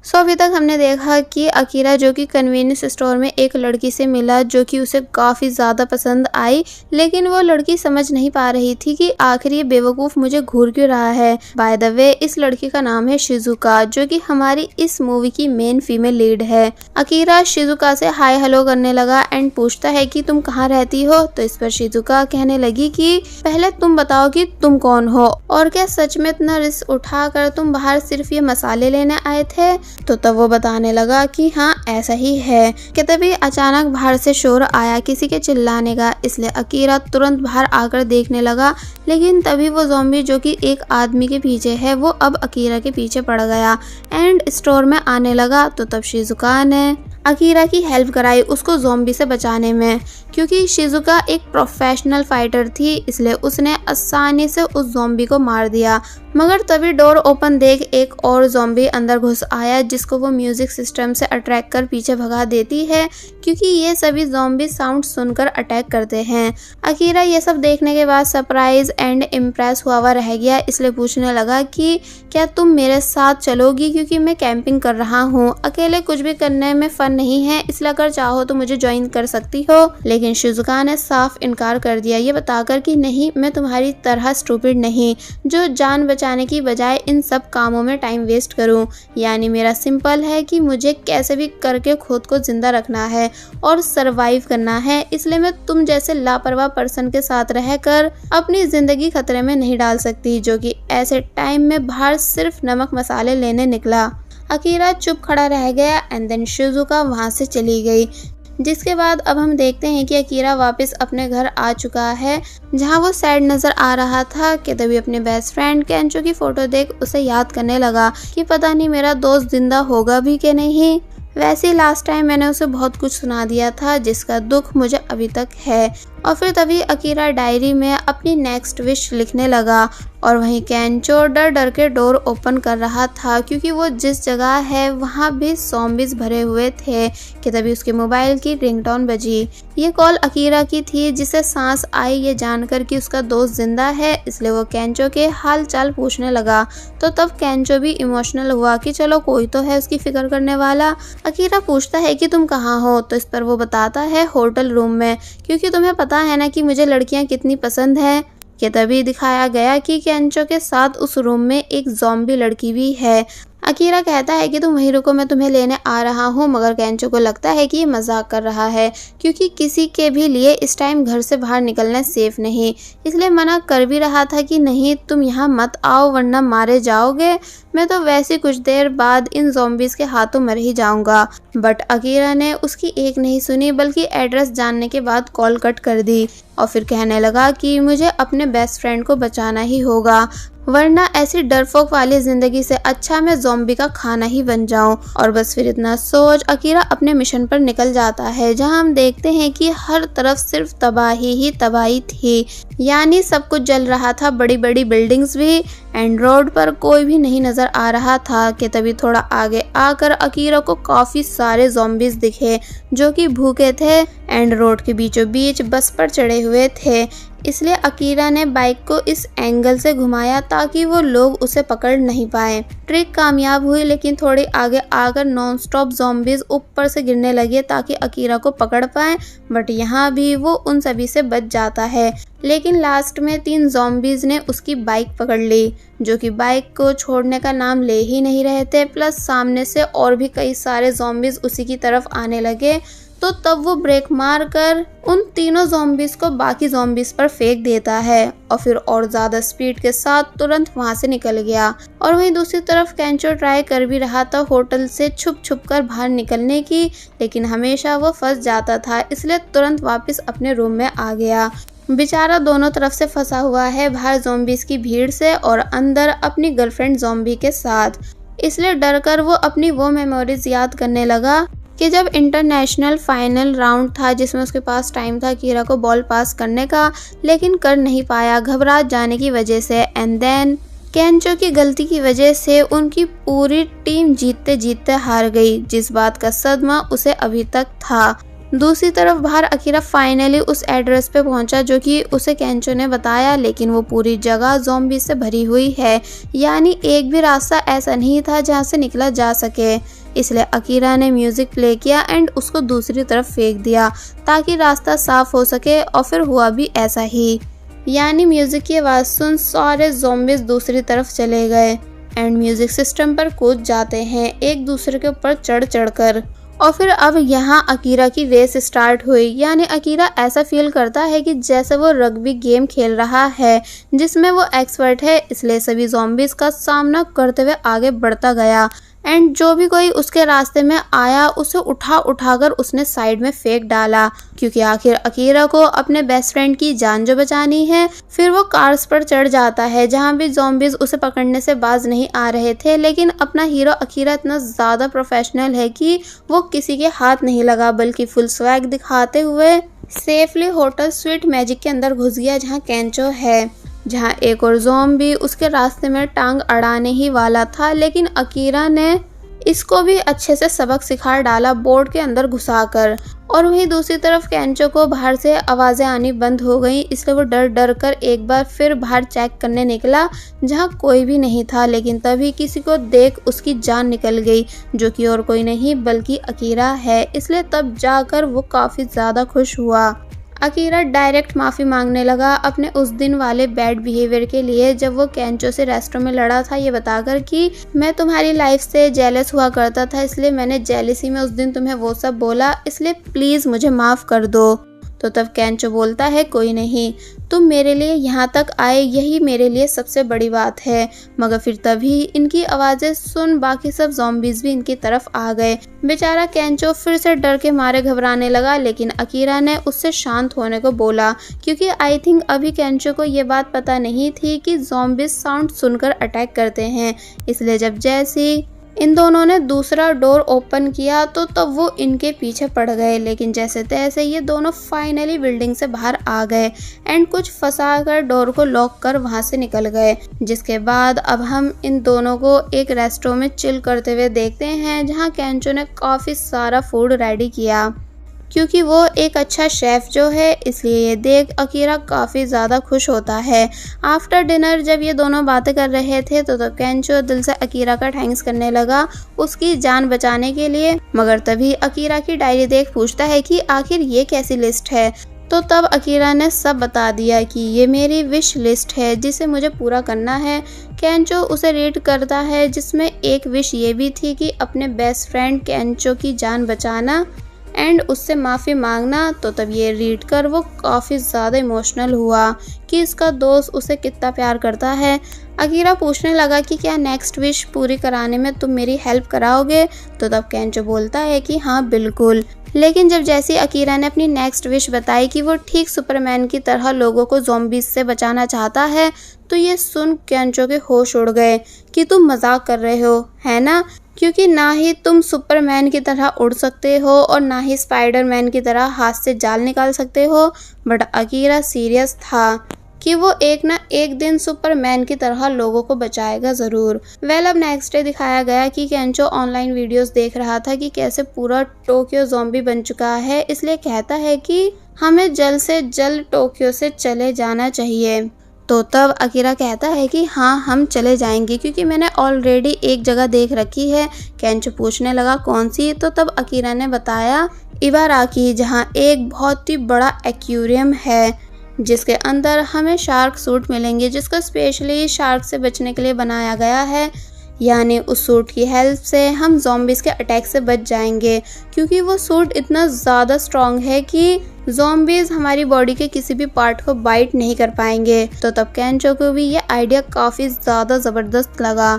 अभी तक हमने देखा कि अकीरा जो कि कन्वीनियंस स्टोर में एक लड़की से मिला जो कि उसे काफ़ी ज़्यादा पसंद आई, लेकिन वो लड़की समझ नहीं पा रही थी कि आखिर ये बेवकूफ़ मुझे घूर क्यों रहा है। बाय द वे इस लड़की का नाम है शिजुका, जो कि हमारी इस मूवी की मेन फीमेल लीड है। अकीरा शिजुका से हाय हेलो करने लगा एंड पूछता है कि तुम कहाँ रहती हो। तो इस पर शिजुका कहने लगी कि पहले तुम बताओ कि तुम कौन हो और क्या सच में इतना रिस्क उठाकर तुम बाहर सिर्फ ये मसाले लेने आए थे। तो तब वो बताने लगा कि हाँ ऐसा ही है कि तभी अचानक बाहर से शोर आया किसी के चिल्लाने का, इसलिए अकीरा तुरंत बाहर आकर देखने लगा। लेकिन तभी वो ज़ॉम्बी जो कि एक आदमी के पीछे है वो अब अकीरा के पीछे पड़ गया एंड स्टोर में आने लगा। तो तब शिजुका ने अकीरा की हेल्प कराई उसको ज़ॉम्बी से बचाने में, क्योंकि शिजुका एक प्रोफेशनल फाइटर थी इसलिए उसने आसानी से उस ज़ॉम्बी को मार दिया। मगर तभी डोर ओपन देख एक और ज़ॉम्बी अंदर घुस आया जिसको वो म्यूजिक सिस्टम से अट्रैक्ट कर पीछे भगा देती है, क्योंकि ये सभी ज़ॉम्बी साउंड सुनकर अटैक करते हैं। अकीरा ये सब देखने के बाद सरप्राइज एंड इम्प्रेस हुआ रह गया, इसलिए पूछने लगा कि क्या तुम मेरे साथ चलोगी, क्योंकि मैं कैंपिंग कर रहा हूँ, अकेले कुछ भी करने में फन नहीं है, इसलिए अगर चाहो तो मुझे ज्वाइन कर सकती हो। लेकिन शिजुका ने साफ इनकार कर दिया, ये बताकर कि नहीं मैं तुम्हारी तरह स्टूपिड नहीं जो जान बचाने की बजाय इन सब कामों में टाइम वेस्ट करूं। यानी मेरा सिंपल है कि मुझे कैसे भी करके खुद को जिंदा रखना है और सरवाइव करना है, इसलिए मैं तुम जैसे लापरवाह पर्सन के साथ रहकर अपनी जिंदगी खतरे में नहीं डाल सकती, जो कि ऐसे टाइम में बाहर सिर्फ नमक मसाले लेने निकला। अकीरा चुप खड़ा रह गया एंड देन शिजुका वहां से चली गई। जिसके बाद अब हम देखते हैं कि अकीरा वापस अपने घर आ चुका है, जहां वो सैड नजर आ रहा था कि तभी अपने बेस्ट फ्रेंड केंचो की फोटो देख उसे याद करने लगा कि पता नहीं मेरा दोस्त जिंदा होगा भी कि नहीं। वैसे लास्ट टाइम मैंने उसे बहुत कुछ सुना दिया था जिसका दुख मुझे अभी तक है। और फिर तभी अकीरा डायरी में अपनी नेक्स्ट विश लिखने लगा और वहीं केंचो डर डर के डोर ओपन कर रहा था, क्योंकि वो जिस जगह है वहाँ भी ज़ॉम्बीज़ भरे हुए थे कि तभी उसके मोबाइल की रिंगटोन बजी। ये कॉल अकीरा की थी, जिसे सांस आई ये जानकर कि उसका दोस्त जिंदा है, इसलिए वो केंचो के हाल चाल पूछने लगा। तो तब केंचो भी इमोशनल हुआ कि चलो कोई तो है उसकी फिक्र करने वाला। अकीरा पूछता है कि तुम कहाँ हो, तो इस पर वो बताता है होटल रूम में, क्योंकि तुम्हें पता है ना कि मुझे लड़कियां कितनी पसंद है। कि तभी दिखाया गया कि केंचो के साथ उस रूम में एक ज़ॉम्बी लड़की भी है। अकीरा कहता है कि तुम वहीं रुको मैं तुम्हें लेने आ रहा हूँ, मगर केंचो को लगता है कि ये मजाक कर रहा है, क्योंकि किसी के भी लिए इस टाइम घर से बाहर निकलना सेफ नहीं, इसलिए मना कर भी रहा था कि नहीं तुम यहाँ मत आओ वरना मारे जाओगे, मैं तो वैसे कुछ देर बाद इन ज़ॉम्बीज़ के हाथों मर ही जाऊंगा। बट अकीरा ने उसकी एक नहीं सुनी बल्कि एड्रेस जानने के बाद कॉल कट कर दी और फिर कहने लगा कि मुझे अपने बेस्ट फ्रेंड को बचाना ही होगा, वरना ऐसी डरपोक वाली जिंदगी से अच्छा मैं ज़ॉम्बी का खाना ही बन जाऊं। और बस फिर इतना सोच अकीरा अपने मिशन पर निकल जाता है, जहां हम देखते हैं कि हर तरफ सिर्फ तबाही ही तबाही थी, यानी सब कुछ जल रहा था, बड़ी बड़ी बिल्डिंग्स भी, एंड रोड पर कोई भी नहीं नजर आ रहा था। कि तभी थोड़ा आगे आकर अकीरा को काफी सारे ज़ॉम्बीज़ दिखे जो कि भूखे थे एंड रोड के बीचों बीच बस पर चढ़े हुए थे, इसलिए अकीरा ने बाइक को इस एंगल से घुमाया ताकि वो लोग उसे पकड़ नहीं पाए। ट्रिक कामयाब हुई, लेकिन थोड़ी आगे आकर नॉन स्टॉप ज़ॉम्बीज़ ऊपर से गिरने लगे ताकि अकीरा को पकड़ पाए, बट यहाँ भी वो उन सभी से बच जाता है। लेकिन लास्ट में 3 ज़ॉम्बीज़ ने उसकी बाइक पकड़ ली, जो कि बाइक को छोड़ने का नाम ले ही नहीं रहे थे, प्लस सामने से और भी कई सारे ज़ॉम्बीज़ उसी की तरफ आने लगे। तो तब वो ब्रेक मार कर उन तीनों ज़ॉम्बीज़ को बाकी ज़ॉम्बीज़ पर फेंक देता है और फिर और ज़्यादा स्पीड के साथ तुरंत वहाँ से निकल गया। और वहीं दूसरी तरफ केंचो ट्राई कर भी रहा था होटल से छुप छुप कर बाहर निकलने की, लेकिन हमेशा वो फंस जाता था, इसलिए तुरंत वापस अपने रूम में आ गया। बेचारा दोनों तरफ से फंसा हुआ है, बाहर ज़ॉम्बीज़ की भीड़ से और अंदर अपनी गर्लफ्रेंड ज़ॉम्बी के साथ, इसलिए डर कर वो अपनी वो मेमोरीज याद करने लगा कि जब इंटरनेशनल फाइनल राउंड था जिसमें उसके पास टाइम था अकीरा को बॉल पास करने का, लेकिन कर नहीं पाया घबरा जाने की वजह से। एंड देन केंचो की गलती की वजह से उनकी पूरी टीम जीतते जीतते हार गई, जिस बात का सदमा उसे अभी तक था। दूसरी तरफ बाहर अकीरा फाइनली उस एड्रेस पे पहुंचा जो कि उसे केंचो ने बताया, लेकिन वो पूरी जगह ज़ॉम्बी से भरी हुई है, यानी एक भी रास्ता ऐसा नहीं था जहां से निकला जा सके। इसलिए अकीरा ने म्यूजिक प्ले किया एंड उसको दूसरी तरफ फेंक दिया ताकि रास्ता साफ हो सके, और फिर हुआ भी ऐसा ही, यानी म्यूजिक की आवाज़ सुन सारे ज़ॉम्बीज दूसरी तरफ चले गए एंड म्यूजिक सिस्टम पर कूद जाते हैं एक दूसरे के ऊपर चढ़ चढ़ कर। और फिर अब यहाँ अकीरा की रेस स्टार्ट हुई, यानी अकीरा ऐसा फील करता है कि जैसे वो रग्बी गेम खेल रहा है जिसमें वो एक्सपर्ट है, इसलिए सभी ज़ॉम्बीज का सामना करते हुए आगे बढ़ता गया एंड जो भी कोई उसके रास्ते में आया उसे उठा उठाकर उसने साइड में फेंक डाला, क्योंकि आखिर अकीरा को अपने बेस्ट फ्रेंड की जान जो बचानी है। फिर वो कार्स पर चढ़ जाता है जहां भी ज़ॉम्बीज उसे पकड़ने से बाज नहीं आ रहे थे, लेकिन अपना हीरो अकीरा इतना ज़्यादा प्रोफेशनल है कि वो किसी के हाथ नहीं लगा, बल्कि फुल स्वैग दिखाते हुए सेफली होटल स्वीट मैजिक के अंदर घुस गया जहाँ केंचो है, जहां एक और ज़ॉम्बी उसके रास्ते में टांग अड़ाने ही वाला था, लेकिन अकीरा ने इसको भी अच्छे से सबक सिखा डाला बोर्ड के अंदर घुसाकर। और वहीं दूसरी तरफ केंचो को बाहर से आवाज़ें आनी बंद हो गई, इसलिए वो डर डर कर एक बार फिर बाहर चेक करने निकला जहां कोई भी नहीं था, लेकिन तभी किसी को देख उसकी जान निकल गई, जो कि और कोई नहीं बल्कि अकीरा है। इसलिए तब जाकर वो काफ़ी ज़्यादा खुश हुआ। अकीरा डायरेक्ट माफ़ी मांगने लगा अपने उस दिन वाले बैड बिहेवियर के लिए जब वो केंचो से रेस्टोरेंट में लड़ा था, ये बताकर कि मैं तुम्हारी लाइफ से जेलस हुआ करता था, इसलिए मैंने जेलसी में उस दिन तुम्हें वो सब बोला, इसलिए प्लीज़ मुझे माफ़ कर दो। तो तब केंचो बोलता है कोई नहीं, तुम मेरे लिए यहाँ तक आए यही मेरे लिए सबसे बड़ी बात है। मगर फिर तभी इनकी आवाज़ें सुन बाकी सब ज़ॉम्बीज भी इनकी तरफ आ गए। बेचारा केंचो फिर से डर के मारे घबराने लगा, लेकिन अकीरा ने उससे शांत होने को बोला, क्योंकि आई थिंक अभी केंचो को ये बात पता नहीं थी कि ज़ॉम्बीज साउंड सुनकर अटैक करते हैं। इसलिए जब जैसे इन दोनों ने दूसरा डोर ओपन किया तो तब वो इनके पीछे पड़ गए, लेकिन जैसे तैसे ये दोनों फाइनली बिल्डिंग से बाहर आ गए एंड कुछ फंसा कर डोर को लॉक कर वहां से निकल गए। जिसके बाद अब हम इन दोनों को एक रेस्टोरेंट में चिल करते हुए देखते हैं जहां केंचो ने काफ़ी सारा फूड रेडी किया, क्योंकि वो एक अच्छा शेफ़ जो है, इसलिए ये देख अकीरा काफ़ी ज़्यादा खुश होता है। आफ्टर डिनर जब ये दोनों बातें कर रहे थे तो तब केंचो दिल से अकीरा का थैंक्स करने लगा उसकी जान बचाने के लिए। मगर तभी अकीरा की डायरी देख पूछता है कि आखिर ये कैसी लिस्ट है। तो तब अकीरा ने सब बता दिया कि ये मेरी विश लिस्ट है जिसे मुझे पूरा करना है। केंचो उसे रीड करता है जिसमें एक विश ये भी थी कि अपने बेस्ट फ्रेंड केंचो की जान बचाना एंड उससे माफ़ी मांगना। तो तब ये रीड कर वो काफ़ी ज़्यादा इमोशनल हुआ कि इसका दोस्त उसे कितना प्यार करता है। अकीरा पूछने लगा कि क्या नेक्स्ट विश पूरी कराने में तुम मेरी हेल्प कराओगे। तो तब केंचो बोलता है कि हाँ बिल्कुल। लेकिन जब जैसे अकीरा ने अपनी नेक्स्ट विश बताई कि वो ठीक सुपरमैन की तरह लोगों को ज़ॉम्बीज से बचाना चाहता है, तो ये सुन केंचो के होश उड़ गए कि तुम मजाक कर रहे हो, है ना, क्योंकि ना ही तुम सुपरमैन की तरह उड़ सकते हो और ना ही स्पाइडरमैन की तरह हाथ से जाल निकाल सकते हो। बट अकीरा सीरियस था कि वो एक ना एक दिन सुपरमैन की तरह लोगों को बचाएगा ज़रूर। अब नेक्स्ट डे दिखाया गया कि केंचो ऑनलाइन वीडियोस देख रहा था कि कैसे पूरा टोक्यो ज़ॉम्बी बन चुका है, इसलिए कहता है कि हमें जल्द से जल्द टोक्यो से चले जाना चाहिए। तो तब अकीरा कहता है कि हाँ हम चले जाएंगे, क्योंकि मैंने ऑलरेडी एक जगह देख रखी है। केंचो पूछने लगा कौन सी। तो तब अकीरा ने बताया इबाराकी, जहाँ एक बहुत ही बड़ा एक्वेरियम है जिसके अंदर हमें शार्क सूट मिलेंगे, जिसको स्पेशली शार्क से बचने के लिए बनाया गया है। यानी उस सूट की हेल्प से हम ज़ॉम्बीज के अटैक से बच जाएंगे, क्योंकि वो सूट इतना ज़्यादा स्ट्रॉन्ग है कि ज़ॉम्बीज हमारी बॉडी के किसी भी पार्ट को बाइट नहीं कर पाएंगे। तो तब केंचो को भी ये आइडिया काफ़ी ज़्यादा ज़बरदस्त लगा।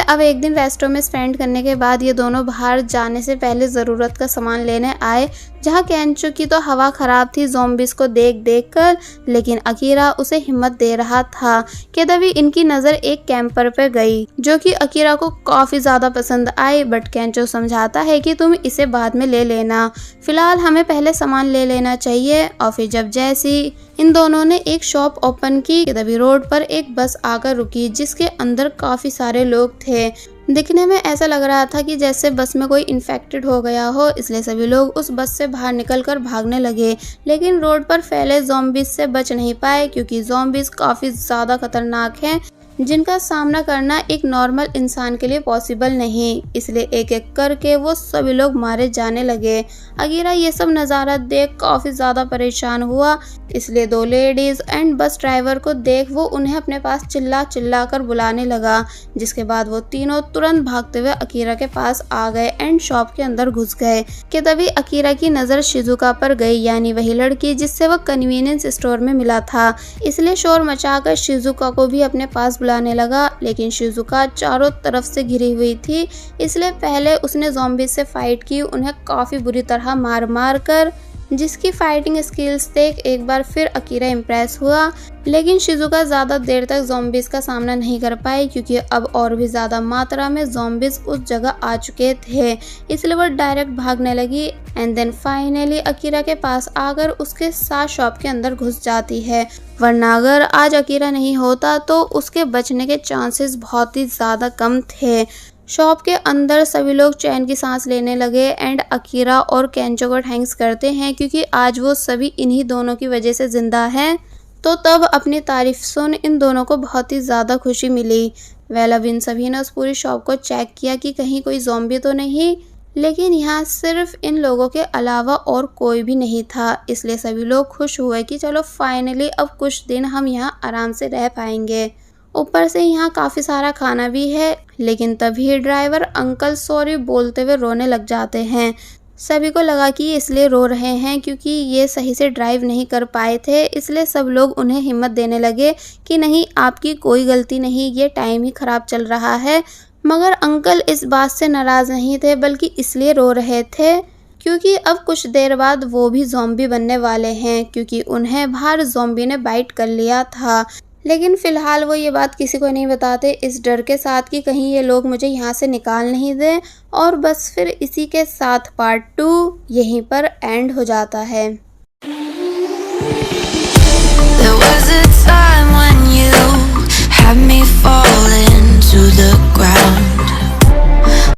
अब एक दिन रेस्टोरेंट में स्पेंड करने के बाद ये दोनों बाहर जाने से पहले ज़रूरत का सामान लेने आए, जहाँ केंचो की तो हवा ख़राब थी ज़ॉम्बीज को देख देख कर, लेकिन अकीरा उसे हिम्मत दे रहा था कि तभी इनकी नज़र एक कैंपर पे गई जो कि अकीरा को काफ़ी ज़्यादा पसंद आई। बट केंचो समझाता है कि तुम इसे बाद में ले लेना, फ़िलहाल हमें पहले सामान ले लेना चाहिए। और फिर जब जैसी इन दोनों ने एक शॉप ओपन की तभी रोड पर एक बस आकर रुकी जिसके अंदर काफ़ी सारे लोग थे। दिखने में ऐसा लग रहा था कि जैसे बस में कोई इन्फेक्टेड हो गया हो, इसलिए सभी लोग उस बस से बाहर निकलकर भागने लगे। लेकिन रोड पर फैले ज़ॉम्बीज़ से बच नहीं पाए क्योंकि ज़ॉम्बीज़ काफ़ी ज़्यादा खतरनाक हैं, जिनका सामना करना एक नॉर्मल इंसान के लिए पॉसिबल नहीं। इसलिए एक एक करके वो सभी लोग मारे जाने लगे। अकीरा ये सब नज़ारा देख काफ़ी ज़्यादा परेशान हुआ, इसलिए 2 लेडीज़ एंड बस ड्राइवर को देख वो उन्हें अपने पास चिल्ला चिल्ला कर बुलाने लगा, जिसके बाद वो तीनों तुरंत भागते हुए अकीरा के पास आ गए एंड शॉप के अंदर घुस गए कि तभी अकीरा की नज़र शिजुका पर गई, यानी वही लड़की जिससे वह कन्वीनियंस स्टोर में मिला था। इसलिए शोर मचाकर शिजुका को भी अपने पास बुलाने लगा, लेकिन शिजुका चारों तरफ से घिरी हुई थी, इसलिए पहले उसने ज़ॉम्बी से फाइट की, उन्हें काफ़ी बुरी तरह मार मार कर, जिसकी फाइटिंग स्किल्स देख एक बार फिर अकीरा इम्प्रेस हुआ। लेकिन शिजुका ज़्यादा देर तक ज़ॉम्बीज़ का सामना नहीं कर पाई क्योंकि अब और भी ज़्यादा मात्रा में ज़ॉम्बीज़ उस जगह आ चुके थे, इसलिए वह डायरेक्ट भागने लगी एंड देन फाइनली अकीरा के पास आकर उसके साथ शॉप के अंदर घुस जाती है। वरना अगर आज अकीरा नहीं होता तो उसके बचने के चांसेस बहुत ही ज़्यादा कम थे। शॉप के अंदर सभी लोग चैन की सांस लेने लगे एंड अकीरा और केंचो को थैंक्स करते हैं क्योंकि आज वो सभी इन्हीं दोनों की वजह से ज़िंदा हैं। तो तब अपनी तारीफ सुन इन दोनों को बहुत ही ज़्यादा खुशी मिली। अब इन सभी ने उस पूरी शॉप को चेक किया कि कहीं कोई ज़ॉम्बी तो नहीं, लेकिन यहाँ सिर्फ इन लोगों के अलावा और कोई भी नहीं था, इसलिए सभी लोग खुश हुए कि चलो फाइनली अब कुछ दिन हम यहाँ आराम से रह पाएंगे। ऊपर से यहाँ काफ़ी सारा खाना भी है, लेकिन तभी ड्राइवर अंकल सॉरी बोलते हुए रोने लग जाते हैं। सभी को लगा कि ये इसलिए रो रहे हैं क्योंकि ये सही से ड्राइव नहीं कर पाए थे, इसलिए सब लोग उन्हें हिम्मत देने लगे कि नहीं आपकी कोई गलती नहीं, ये टाइम ही ख़राब चल रहा है। मगर अंकल इस बात से नाराज़ नहीं थे, बल्कि इसलिए रो रहे थे क्योंकि अब कुछ देर बाद वो भी ज़ॉम्बी बनने वाले हैं, क्योंकि उन्हें बाहर ज़ॉम्बी ने बाइट कर लिया था। लेकिन फ़िलहाल वो ये बात किसी को नहीं बताते, इस डर के साथ कि कहीं ये लोग मुझे यहाँ से निकाल नहीं दें। और बस फिर इसी के साथ पार्ट 2 यहीं पर एंड हो जाता है। There was a time when you had me falling to the